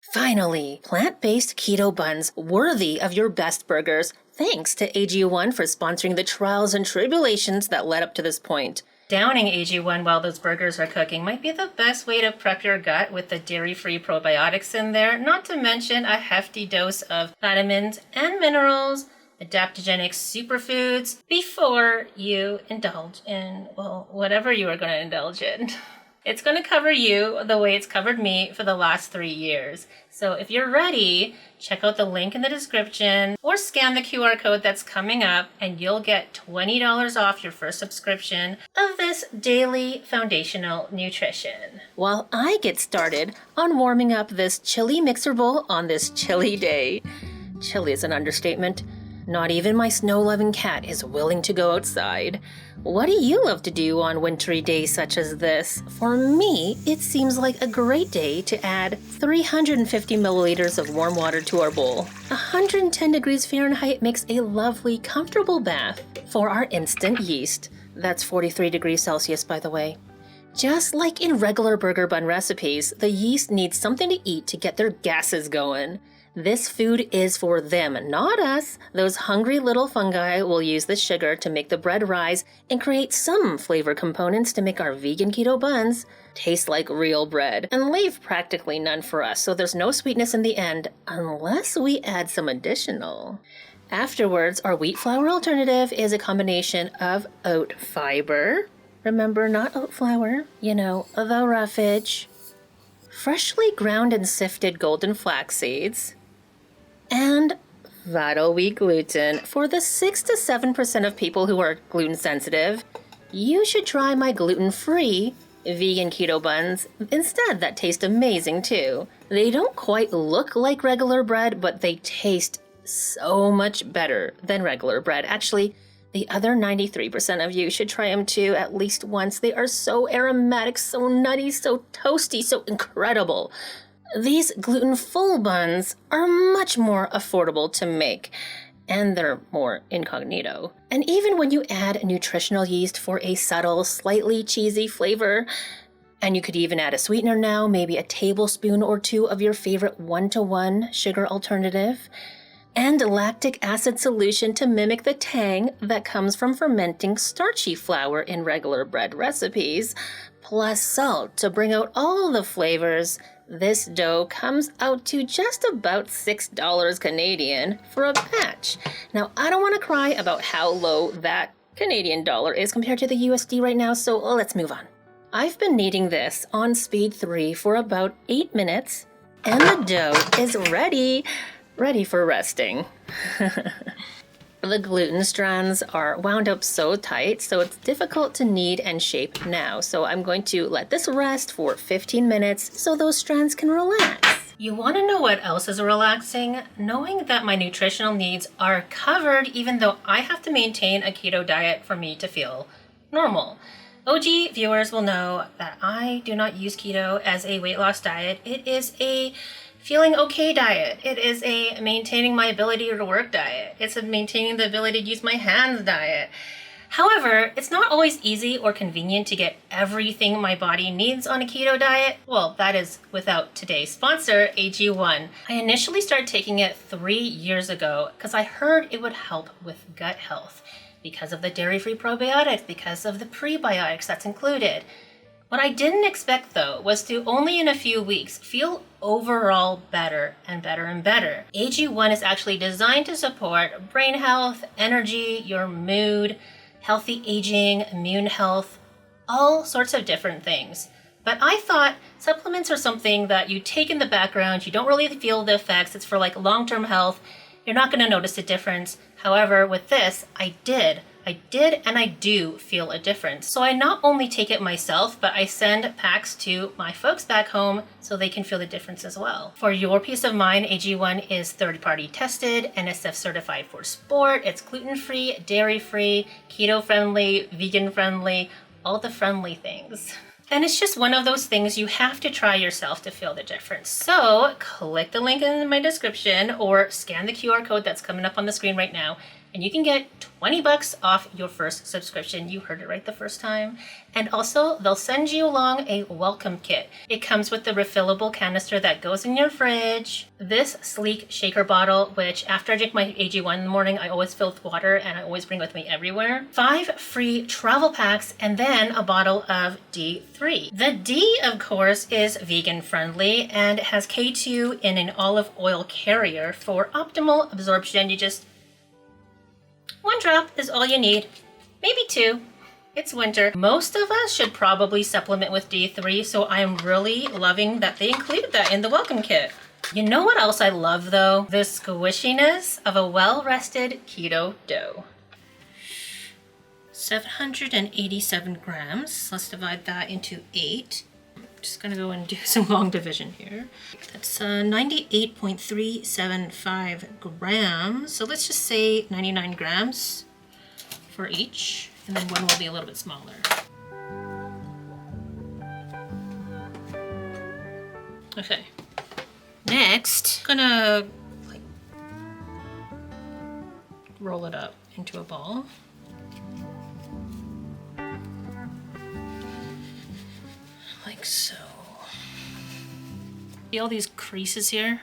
Finally, plant-based keto buns worthy of your best burgers. Thanks to AG1 for sponsoring the trials and tribulations that led up to this point. Downing AG1 while those burgers are cooking might be the best way to prep your gut with the dairy-free probiotics in there, not to mention a hefty dose of vitamins and minerals, adaptogenic superfoods, before you indulge in, well, whatever you are going to indulge in. It's going to cover you the way it's covered me for the last 3 years. So if you're ready, check out the link in the description or scan the QR code that's coming up and you'll get $20 off your first subscription of this daily foundational nutrition. While I get started on warming up this chili mixer bowl on this chilly day. Chilly is an understatement. Not even my snow-loving cat is willing to go outside. What do you love to do on wintry days such as this? For me, it seems like a great day to add 350 milliliters of warm water to our bowl. 110 degrees Fahrenheit makes a lovely, comfortable bath for our instant yeast. That's 43 degrees Celsius, by the way. Just like in regular burger bun recipes, the yeast needs something to eat to get their gases going. This food is for them, not us. Those hungry little fungi will use the sugar to make the bread rise and create some flavor components to make our vegan keto buns taste like real bread and leave practically none for us, so there's no sweetness in the end unless we add some additional. Afterwards, our wheat flour alternative is a combination of oat fiber. Remember, not oat flour, the roughage. Freshly ground and sifted golden flax seeds. And vital wheat gluten. For the 6 to 7% of people who are gluten sensitive, you should try my gluten-free vegan keto buns instead. That taste amazing too. They don't quite look like regular bread, but they taste so much better than regular bread. Actually, the other 93% of you should try them too at least once. They are so aromatic, so nutty, so toasty, so incredible. These gluten-full buns are much more affordable to make, and they're more incognito. And even when you add nutritional yeast for a subtle, slightly cheesy flavor, and you could even add a sweetener now, maybe a tablespoon or two of your favorite 1-to-1 sugar alternative, and lactic acid solution to mimic the tang that comes from fermenting starchy flour in regular bread recipes, plus salt to bring out all the flavors. This dough comes out to just about $6 Canadian for a batch. Now, I don't want to cry about how low that Canadian dollar is compared to the USD right now, so let's move on. I've been kneading this on speed 3 for about 8 minutes, and the dough is ready for resting. The gluten strands are wound up so tight, so it's difficult to knead and shape now. So I'm going to let this rest for 15 minutes so those strands can relax. You want to know what else is relaxing? Knowing that my nutritional needs are covered even though I have to maintain a keto diet for me to feel normal. OG viewers will know that I do not use keto as a weight loss diet. It is a feeling okay diet. It is a maintaining my ability to work diet. It's a maintaining the ability to use my hands diet. However, it's not always easy or convenient to get everything my body needs on a keto diet. Well, that is without today's sponsor, AG1. I initially started taking it 3 years ago because I heard it would help with gut health because of the dairy-free probiotics, because of the prebiotics that's included. What I didn't expect, though, was to only in a few weeks feel overall better and better and better. AG1 is actually designed to support brain health, energy, your mood, healthy aging, immune health, all sorts of different things. But I thought supplements are something that you take in the background, you don't really feel the effects, it's for like long-term health, you're not going to notice a difference. However, with this, I did and I do feel a difference. So I not only take it myself, but I send packs to my folks back home so they can feel the difference as well. For your peace of mind, AG1 is third-party tested, NSF certified for sport. It's gluten-free, dairy-free, keto-friendly, vegan-friendly, all the friendly things. And it's just one of those things you have to try yourself to feel the difference. So click the link in my description or scan the QR code that's coming up on the screen right now and you can get 20 bucks off your first subscription. You heard it right the first time. And also, they'll send you along a welcome kit. It comes with the refillable canister that goes in your fridge, this sleek shaker bottle, which after I drink my AG1 in the morning, I always fill with water and I always bring with me everywhere, 5 free travel packs, and then a bottle of D3. The D, of course, is vegan friendly and has K2 in an olive oil carrier for optimal absorption. You just 1 drop is all you need, maybe 2. It's winter. Most of us should probably supplement with D3, so I'm really loving that they included that in the welcome kit. You know what else I love though? The squishiness of a well-rested keto dough. 787 grams. Let's divide that into 8. Just gonna go and do some long division here. That's 98.375 grams. So let's just say 99 grams for each, and then one will be a little bit smaller. Okay. Next, I'm gonna like roll it up into a ball. Like so. See all these creases here?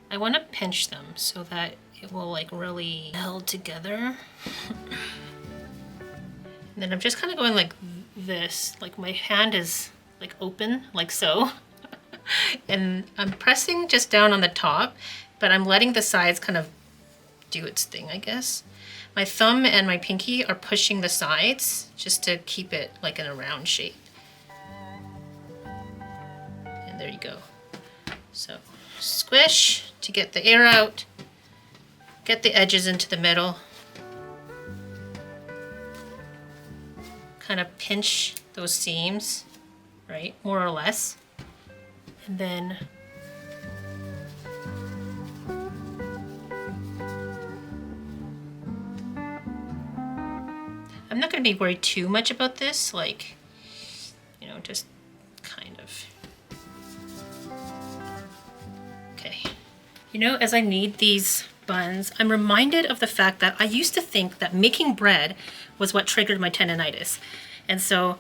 I want to pinch them so that it will like really held together. And then I'm just kind of going like this, like my hand is like open, like so. And I'm pressing just down on the top, but I'm letting the sides kind of do its thing, I guess. My thumb and my pinky are pushing the sides just to keep it like in a round shape. And there you go. So squish to get the air out, get the edges into the middle, kind of pinch those seams, right, more or less, and then I'm not going to be worried too much about this, like, you know, just kind of. Okay. You know, as I knead these buns, I'm reminded of the fact that I used to think that making bread was what triggered my tendinitis. And so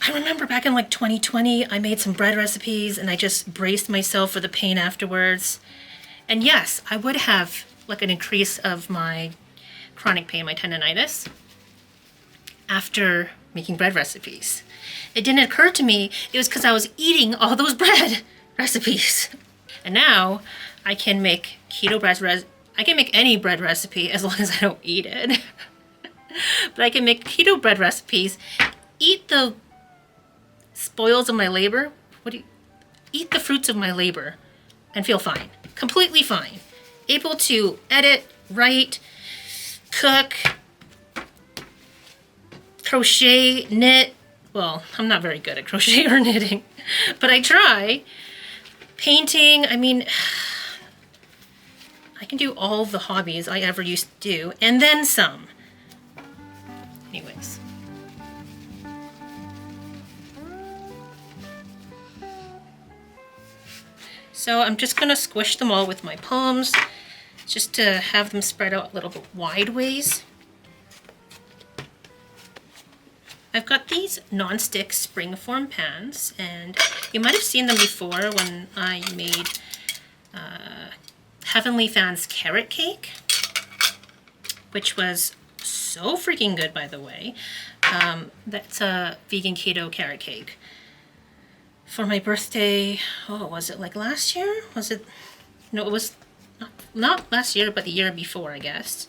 I remember back in like 2020, I made some bread recipes and I just braced myself for the pain afterwards. And yes, I would have like an increase of my chronic pain, my tendinitis, after making bread recipes. It didn't occur to me it was because I was eating all those bread recipes. And now I can make keto bread. I can make any bread recipe as long as I don't eat it. But I can make keto bread recipes, eat the spoils of my labor. Eat the fruits of my labor and feel fine, completely fine. Able to edit, write, cook, crochet, knit. Well, I'm not very good at crochet or knitting, but I try. Painting, I mean, I can do all the hobbies I ever used to do, and then some. Anyways. So I'm just gonna squish them all with my palms, just to have them spread out a little bit wide ways. I've got these non-stick springform pans, and you might have seen them before when I made Heavenly Fan's carrot cake, which was so freaking good, by the way. That's a vegan keto carrot cake. For my birthday, oh, was it like last year? Was it? No, it was not last year, but the year before, I guess.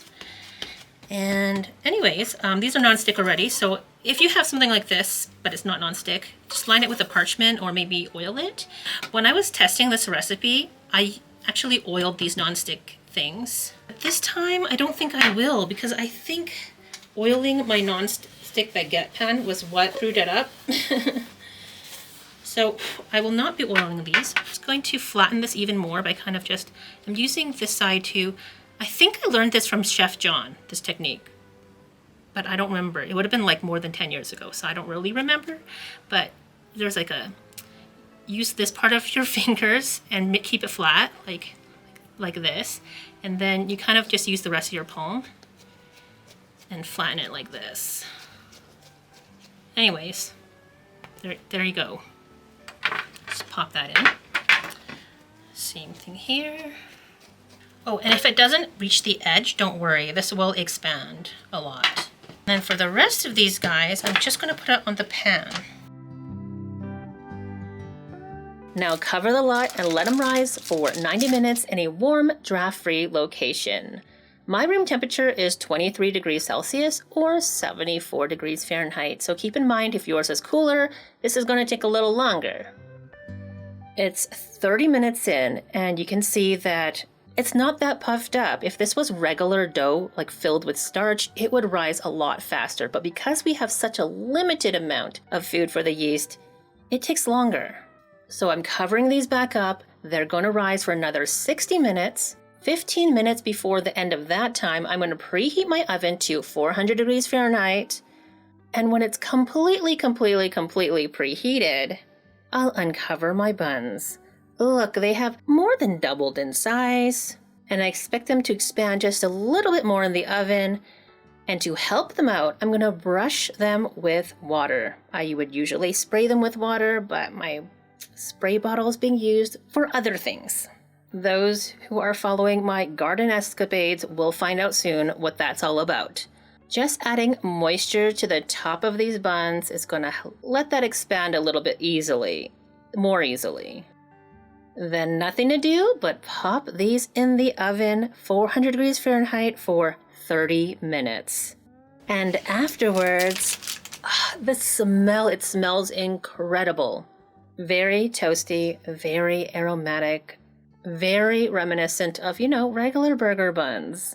And anyways, these are non-stick already, so if you have something like this, but it's not non-stick, just line it with a parchment or maybe oil it. When I was testing this recipe, I actually oiled these non-stick things. But this time, I don't think I will, because I think oiling my non-stick baguette pan was what screwed it up. So I will not be oiling these. I'm just going to flatten this even more by kind of just, I'm using this side to, I think I learned this from Chef John, this technique, but I don't remember. It would have been like more than 10 years ago, so I don't really remember. But there's like a, use this part of your fingers and keep it flat, like this. And then you kind of just use the rest of your palm and flatten it like this. Anyways, there you go. Just pop that in. Same thing here. Oh, and if it doesn't reach the edge, don't worry. This will expand a lot. And then for the rest of these guys, I'm just going to put it on the pan. Now cover the lot and let them rise for 90 minutes in a warm, draft-free location. My room temperature is 23 degrees Celsius or 74 degrees Fahrenheit, so keep in mind if yours is cooler, this is going to take a little longer. It's 30 minutes in, and you can see that it's not that puffed up. If this was regular dough, like filled with starch, it would rise a lot faster, but because we have such a limited amount of food for the yeast, it takes longer. So I'm covering these back up. They're going to rise for another 60 minutes. 15 minutes before the end of that time, I'm going to preheat my oven to 400 degrees Fahrenheit. And when it's completely preheated, I'll uncover my buns. Look, they have more than doubled in size, and I expect them to expand just a little bit more in the oven. And to help them out, I'm going to brush them with water. I would usually spray them with water, but my spray bottle is being used for other things. Those who are following my garden escapades will find out soon what that's all about. Just adding moisture to the top of these buns is going to let that expand a little bit more easily. Then nothing to do but pop these in the oven, 400 degrees Fahrenheit for 30 minutes. And afterwards, the smell, it smells incredible. Very toasty, very aromatic, very reminiscent of, regular burger buns.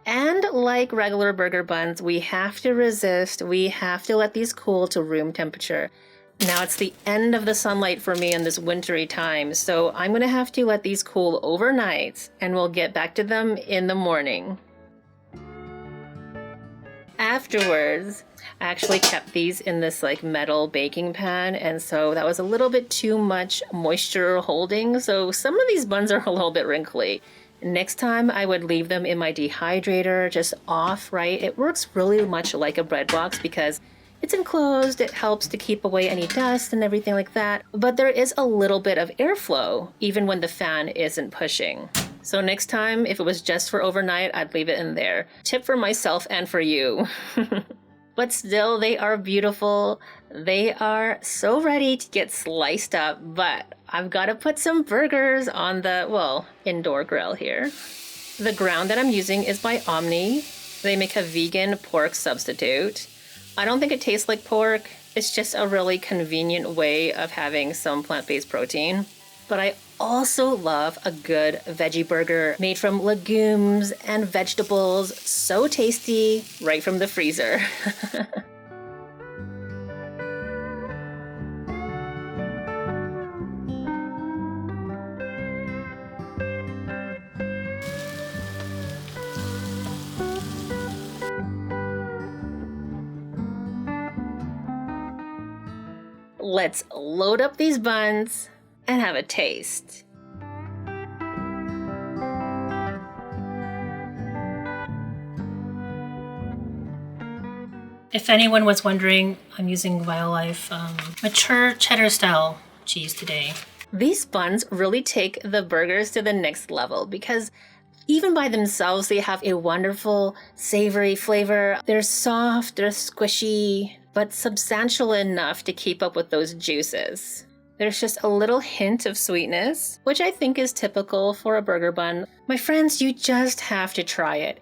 And like regular burger buns, we have to resist. We have to let these cool to room temperature. Now it's the end of the sunlight for me in this wintry time, so I'm going to have to let these cool overnight, and we'll get back to them in the morning. Afterwards, I actually kept these in this metal baking pan, and so that was a little bit too much moisture holding, so some of these buns are a little bit wrinkly. Next time I would leave them in my dehydrator, just off, right? It works really much like a bread box because it's enclosed, it helps to keep away any dust and everything like that, but there is a little bit of airflow even when the fan isn't pushing. So next time, if it was just for overnight, I'd leave it in there. Tip for myself and for you. But still, they are beautiful. They are so ready to get sliced up, but I've got to put some burgers on the, indoor grill here. The ground that I'm using is by Omni. They make a vegan pork substitute. I don't think it tastes like pork. It's just a really convenient way of having some plant-based protein. But I also love a good veggie burger made from legumes and vegetables. So tasty, right from the freezer. Let's load up these buns and have a taste. If anyone was wondering, I'm using Violife mature cheddar style cheese today. These buns really take the burgers to the next level because even by themselves, they have a wonderful savory flavor. They're soft, they're squishy, but substantial enough to keep up with those juices. There's just a little hint of sweetness, which I think is typical for a burger bun. My friends, you just have to try it.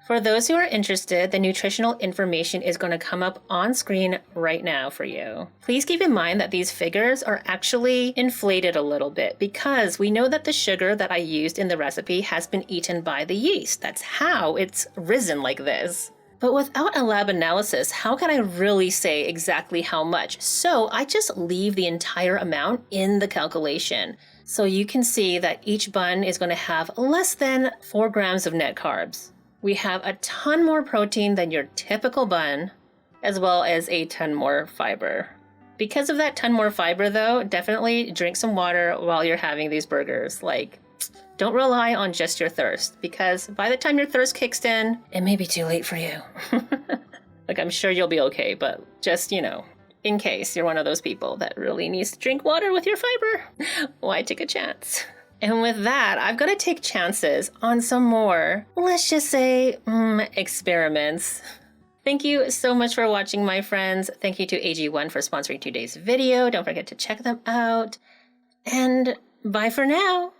For those who are interested, the nutritional information is going to come up on screen right now for you. Please keep in mind that these figures are actually inflated a little bit because we know that the sugar that I used in the recipe has been eaten by the yeast. That's how it's risen like this. But without a lab analysis, how can I really say exactly how much? So I just leave the entire amount in the calculation. So you can see that each bun is going to have less than 4 grams of net carbs. We have a ton more protein than your typical bun, as well as a ton more fiber. Because of that ton more fiber though, definitely drink some water while you're having these burgers. Like, don't rely on just your thirst, because by the time your thirst kicks in, it may be too late for you. Like, I'm sure you'll be okay, but just, in case you're one of those people that really needs to drink water with your fiber, why take a chance? And with that, I've got to take chances on some more, let's just say, experiments. Thank you so much for watching, my friends. Thank you to AG1 for sponsoring today's video. Don't forget to check them out. And bye for now.